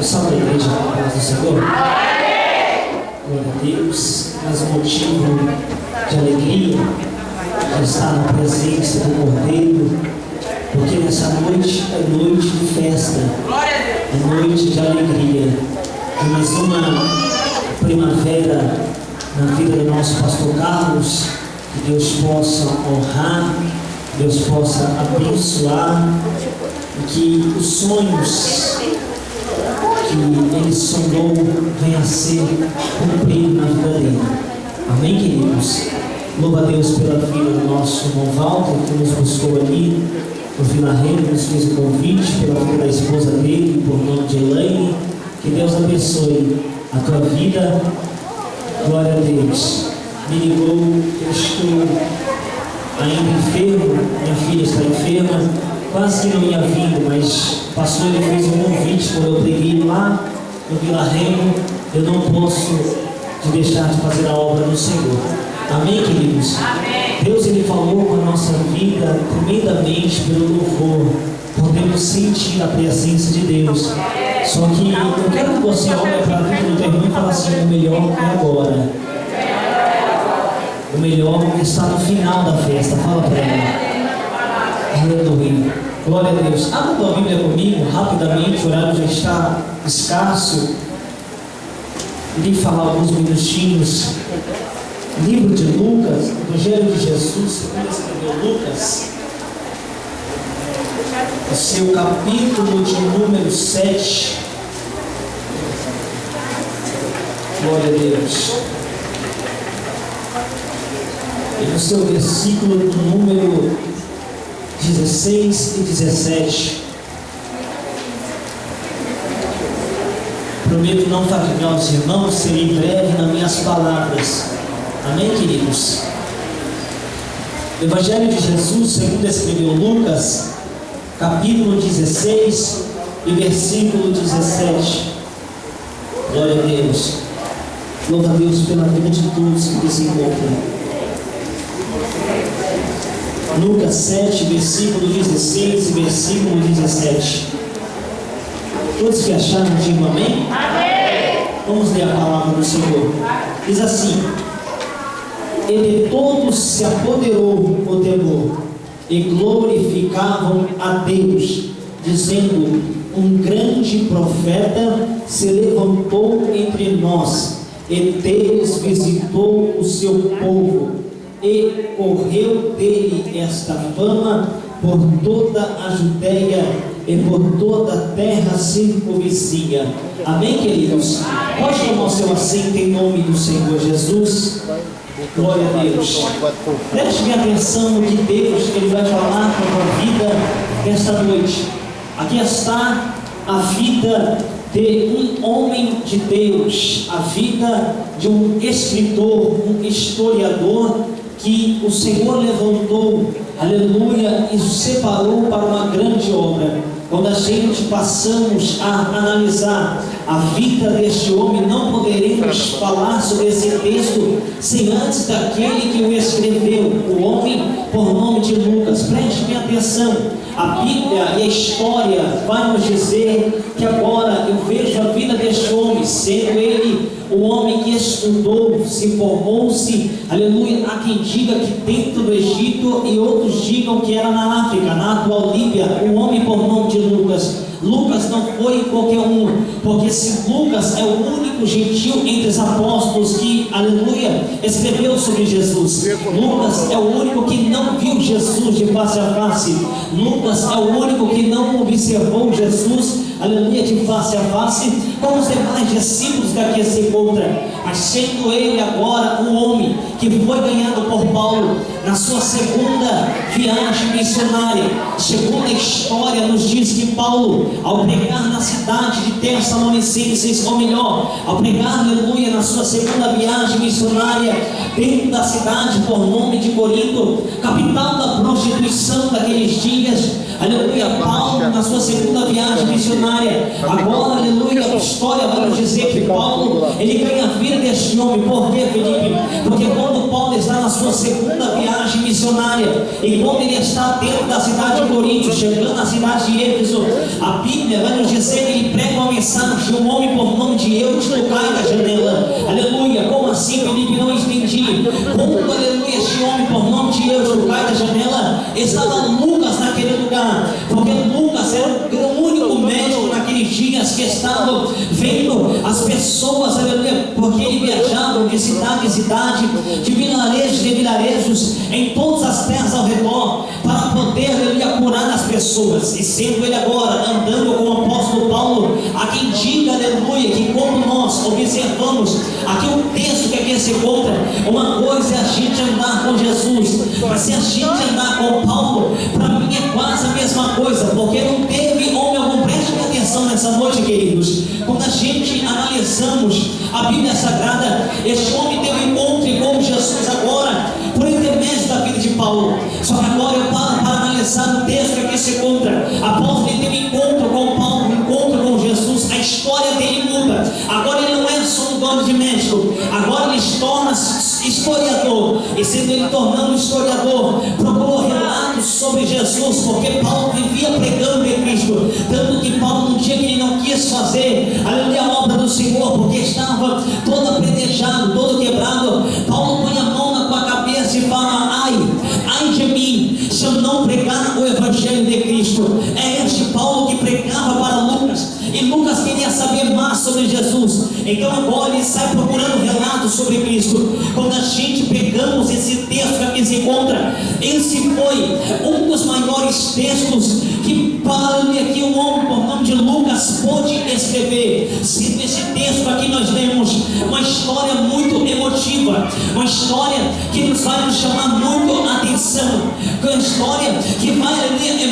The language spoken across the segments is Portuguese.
Salve a igreja, a paz do Senhor. Glória a Deus. Mas o motivo de alegria de estar na presença do Cordeiro, porque nessa noite é noite de festa, é noite de alegria, de mais uma primavera na vida do nosso pastor Carlos. Que Deus possa honrar, Deus possa abençoar, e que os sonhos que ele sonhou venha a ser cumprido na vida dele. Amém, queridos? Louva a Deus pela vida do nosso irmão Walter, que nos buscou ali no Vila Reino, nos fez o convite, pela vida da esposa dele, por nome de Elaine. Que Deus abençoe a tua vida. Glória a Deus. Me ligou, eu estou ainda enfermo, minha filha está enferma, quase que não ia vindo, mas o pastor ele fez um convite quando eu preguei lá no Vila Reino. Eu não posso te deixar de fazer a obra do Senhor. Amém, queridos? Amém. Deus ele falou com a nossa vida tremendamente pelo louvor. Podemos sentir a presença de Deus. Só que eu quero que você olhe para a vida do teu irmão e fale assim: o melhor é agora. O melhor está no final da festa. Fala para ela. Aleluia. Glória a Deus. Abra a tua Bíblia comigo rapidamente. O horário já está escasso. Irei falar alguns minutinhos. Livro de Lucas, Evangelho de Jesus, segundo escreveu Lucas, o seu capítulo de número 7. Glória a Deus. E no seu versículo do número 16 e 17. Prometo não fatigar os irmãos, serei breve nas minhas palavras. Amém, queridos? O Evangelho de Jesus, segundo escreveu Lucas, capítulo 16 e versículo 17. Glória a Deus. Louva a Deus pela vida de todos que se encontram. Lucas 7, versículo 16 e versículo 17. Todos que acharam, digam amém? Amém. Vamos ler a palavra do Senhor. Diz assim: e de todos se apoderou o temor, e glorificavam a Deus, dizendo: um grande profeta se levantou entre nós, e Deus visitou o seu povo, e correu dele esta fama por toda a Judeia e por toda a terra circunvizinha. Amém, queridos? Pode tomar o seu assento em nome do Senhor Jesus. Glória a Deus. Preste minha atenção no que Deus ele vai falar para a tua vida esta noite. Aqui está a vida de um homem de Deus, a vida de um escritor, um historiador que o Senhor levantou, aleluia, e separou para uma grande obra. Quando a gente passamos a analisar a vida deste homem, não poderemos falar sobre esse texto sem antes daquele que o escreveu, o homem por nome de Lucas. Preste minha atenção. A Bíblia e a história vai nos dizer que agora eu vejo a vida deste homem, sendo ele o homem que estudou, se formou-se, aleluia, há quem diga que dentro do Egito e outros digam que era na África, na atual Líbia, o homem por nome de Lucas. Lucas não foi qualquer um, porque se Lucas é o único gentil entre os apóstolos que, aleluia, escreveu sobre Jesus. Lucas é o único que não viu Jesus de face a face. Lucas é o único que não observou Jesus, aleluia, de face a face, como os demais discípulos que aqui se encontram. Mas sendo ele agora um homem que foi ganhado por Paulo na sua segunda viagem missionária. Segundo a história nos diz que Paulo, ao pregar na cidade de Tessalonicenses, ou melhor, ao pregar, aleluia, na sua segunda viagem missionária, dentro da cidade por nome de Corinto, capital da prostituição daqueles dias, aleluia, Paulo na sua segunda viagem missionária. Agora, aleluia, a história vai nos dizer que Paulo, ele ganha a vida deste homem. Por quê, Felipe? Porque quando Paulo está na sua segunda viagem missionária, e quando ele está dentro da cidade de Corinto, chegando na cidade de Éfeso, a Bíblia vai nos dizer que ele prega uma mensagem de um homem por nome de Eusto cai da janela. Aleluia, como assim, Felipe? Não entendi. Como, aleluia, este homem por nome de Eusto cai da janela, estava Lucas naquele lugar, porque Lucas era o único médico naqueles dias que estava vendo as pessoas, aleluia, porque ele viajava de cidade em cidade, de vilarejos em vilarejos, em todas as terras ao redor, para poder, aleluia, curar as pessoas. E sendo ele agora andando com o apóstolo Paulo, aqui indica, aleluia, que quando nós observamos aqui o texto que aqui se encontra, uma coisa é a gente andar com Jesus, mas se a gente andar com Paulo, para mim é quase a mesma coisa, porque não teve homem algum. Prestem atenção nessa noite, queridos. Quando a gente analisamos a Bíblia Sagrada, este homem teve um encontro com Jesus agora, por intermédio da vida de Paulo. Só que agora eu paro para analisar o texto que aqui se encontra. Após ele ter um encontro com Paulo, um encontro com Jesus, a história dele muda. Agora ele não é só um dono de médico, agora ele se torna historiador. E sendo ele tornando historiador, procurou relatos sobre Jesus, porque Paulo vivia pregando em Cristo. Tanto que Paulo, num dia que ele não quis fazer, aleluia, a obra do Senhor, porque estava todo apredejado, todo quebrado, Paulo põe a mão na tua cabeça e fala: ai de mim, se eu não pregar o Evangelho de Cristo. É este Paulo que pregava para Lucas, e Lucas queria saber mais sobre Jesus. Então agora ele sai procurando relatos sobre Cristo. Quando a gente pegamos esse texto que aqui se encontra, esse foi um dos maiores textos que aqui um homem por nome de Lucas pôde escrever. Sendo esse texto aqui nós lemos uma história muito emotiva, uma história que nos vai nos chamar muito a atenção, uma história que vai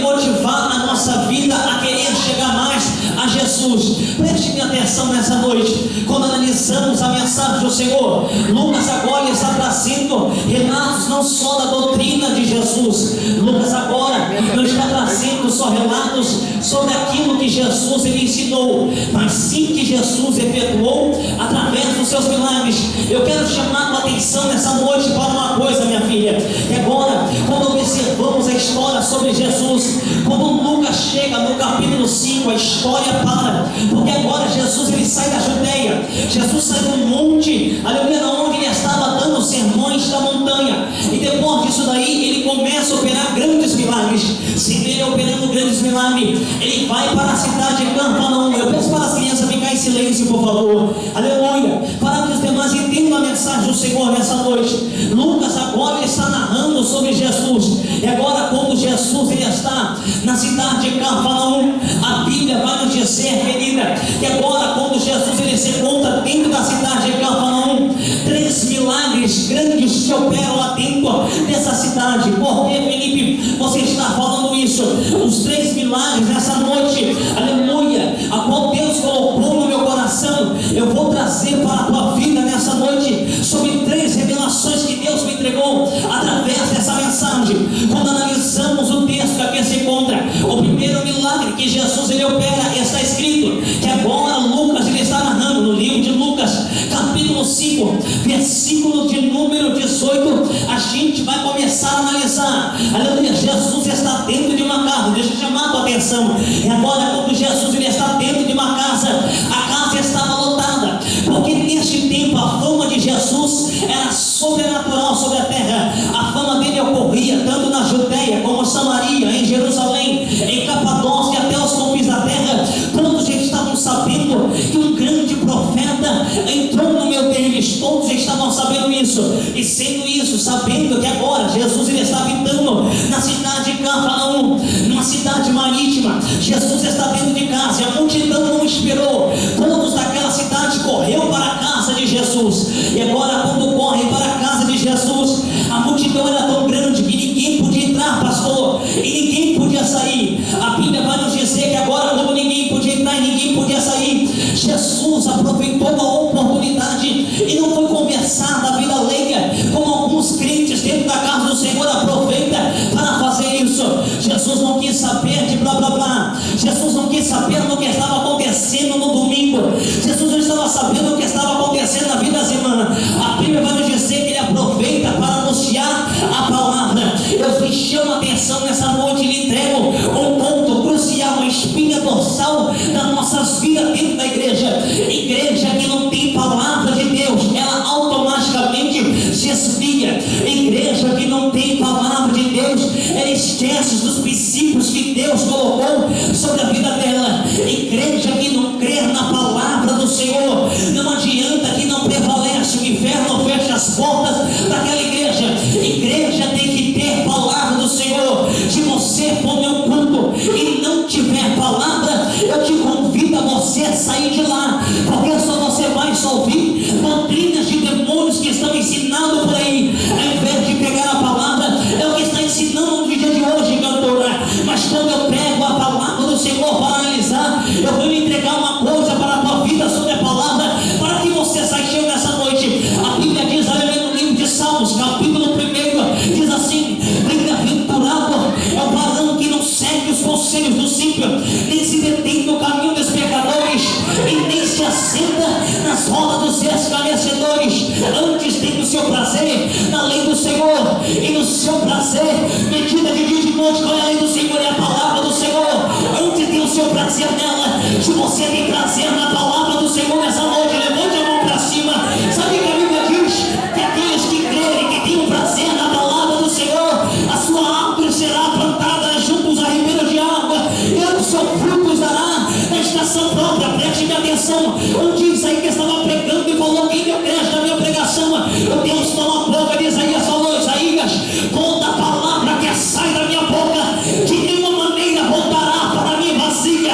motivar a nossa vida a querer chegar mais a Jesus. Preste atenção nessa noite. Quando analisamos a mensagem do Senhor, Lucas agora está trazendo relatos não só da doutrina de Jesus. Lucas agora não está trazendo só relatos sobre aquilo que Jesus ele ensinou, mas sim que Jesus efetuou através dos seus milagres. Eu quero chamar a atenção nessa noite para uma coisa, minha filha. E agora, quando observamos a história sobre Jesus, quando Lucas chega no capítulo 5, a história para, porque agora Jesus ele sai da Judeia, Jesus sai do monte, aleluia, onde ele estava dando sermões da montanha, e depois disso daí ele começa a operar grandes milagres. Sendo ele operando grandes milagres, ele vai para a cidade de Cafarnaum. Eu peço para as crianças ficar em silêncio, por favor, aleluia, para que os demais entendam a mensagem do Senhor nessa noite. Lucas agora ele está narrando sobre Jesus, e agora quando Jesus ele está na cidade de Cafarnaum, a Bíblia vai nos dizer, querida, que agora quando Jesus ele se encontra dentro da cidade de Cafarnaum, 3 milagres grandes se operam lá dentro dessa cidade. Por que, Felipe, você está falando isso? Os 3 milagres nessa noite, aleluia, a qual Deus colocou no meu coração, eu vou trazer para a tua vida nessa noite, sobre 3 revelações que Deus me entregou através dessa mensagem. Quando analisamos o texto que aqui se encontra, o primeiro milagre que Jesus ele opera, está escrito que agora Lucas ele está narrando no livro de Lucas, capítulo 5, versículo de número 18. A gente vai começar a analisar, aleluia, Jesus está dentro de uma casa. Deixa eu chamar a tua atenção. E agora quando Jesus ele está dentro de uma casa, a casa estava lotada, porque neste tempo a fama de Jesus era sobrenatural sobre a terra. A fama dele ocorria tanto na Judeia como Samaria, em Jerusalém, em Capadócia, até os confins da terra. Todos estavam sabendo que um grande profeta entrou no meio deles. Todos estavam sabendo isso, e sendo isso, sabendo que agora Jesus ele está habitando na cidade de Cafarnaum, numa cidade marítima. Jesus está dentro de casa, e a multidão não esperou. Todos daquela cidade correu para a casa de Jesus. E agora quando correm para a casa de Jesus, a multidão era tão grande que ninguém podia entrar, pastor, e ninguém podia sair. A Bíblia vai nos dizer que agora, como ninguém podia entrar e ninguém podia sair, Jesus aproveitou a oportunidade e não foi conversar da vida alheia, como alguns crentes dentro da casa do Senhor aproveita para fazer isso. Jesus não quis saber de noite lhe entrego um ponto crucial, uma espinha dorsal das nossas vidas dentro da igreja. Igreja que não tem palavra de Deus, ela automaticamente se esfria. Igreja que não tem palavra de Deus, ela esquece dos princípios que Deus colocou sobre a vida dela. Igreja que não crê na palavra do Senhor, não adianta, que não prevalece, o inferno fecha as portas daquela igreja. Igreja tem que ter palavra do Senhor. Se você for meu culto e não tiver palavra, eu te convido a você a sair de lá, porque só você vai ouvir doutrinas de demônios que estão ensinando por aí, ao invés de pegar a palavra. É o que está ensinando no dia de hoje, cantora. Mas quando eu prego a palavra do Senhor para analisar, eu vou lhe entregar uma coisa para a tua vida sobre a palavra, para que você saia cheio nessa noite. A Bíblia diz, no livro de Salmos, capítulo 1, diz assim: bem-aventurado é o varão que não segue os conselhos dos ímpios, nem se detém no caminho dos pecadores, e nem se assenta nas rodas dos escarnecedores. Antes tem o seu prazer na lei do Senhor, e no seu prazer medita de dia e de noite. Qual é a lei do Senhor? É a palavra do Senhor. Antes tem o seu prazer nela. Se você tem prazer na palavra do Senhor nessa noite, levante a mão para cima. Sabe que a Bíblia diz que aqueles que crerem, que têm o prazer na palavra do Senhor, a sua árvore será plantada juntos a ribeiros de água, e o seu fruto dará na estação própria. Preste atenção. Um dia Isaías estava pregando e falou: quem deu crédito à minha pregação? O Deus toma a boca de Isaías, falou: Isaías, toda palavra que sai da minha boca de nenhuma maneira voltará para mim vazia,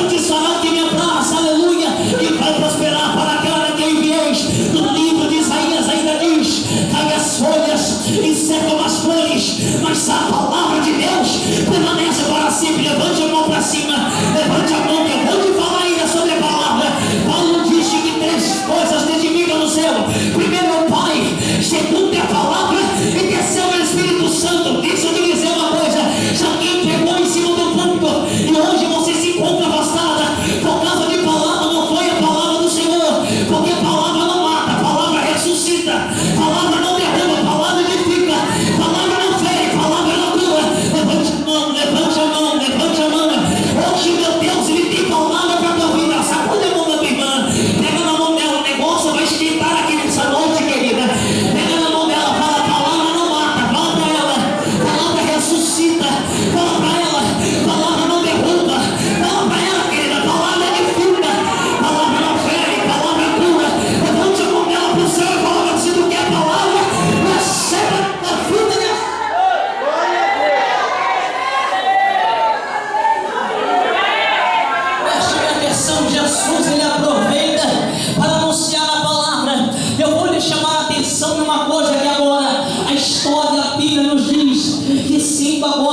antes fará o que me abraça, aleluia, e vai prosperar para aquela que eu enviei. No livro de Isaías ainda diz: cai as folhas e secam as flores, mas a palavra de Deus permanece para sempre. Levante a mão para cima, levante a mão, que eu vou te falar ainda sobre a palavra. Paulo disse que 3 coisas testificam no céu: primeiro é o Pai, segundo é a palavra, e terceiro é o Espírito Santo. Deixa eu te dizer uma coisa: se alguém pegou em cima do púlpito e hoje você se encontra afastada por causa de palavra, não foi a palavra do Senhor, porque a palavra não mata, a palavra ressuscita, a palavra não derruba, a palavra edifica, a palavra não fere, a palavra não cura. Levante a mão, levante a mão, levante a mão. Hoje, meu Deus, ele tem palavra para a tua vida. Sacude a mão da tua irmã, pega na mão dela, o negócio vai esquentar aqui nessa noite, querida. Pega na mão dela, fala: a palavra não mata, fala para ela, a palavra ressuscita, fala para ela, a palavra não derruba, fala para ela, querida, a palavra edifica, a palavra não fere, a palavra cura. Levante a mão dela para o céu e fala: se tu quer a palavra, receba a vida dela. Jesus, ele aproveita para anunciar a palavra. Eu vou lhe chamar a atenção em uma coisa que agora a história da Bíblia nos diz: que 5 agora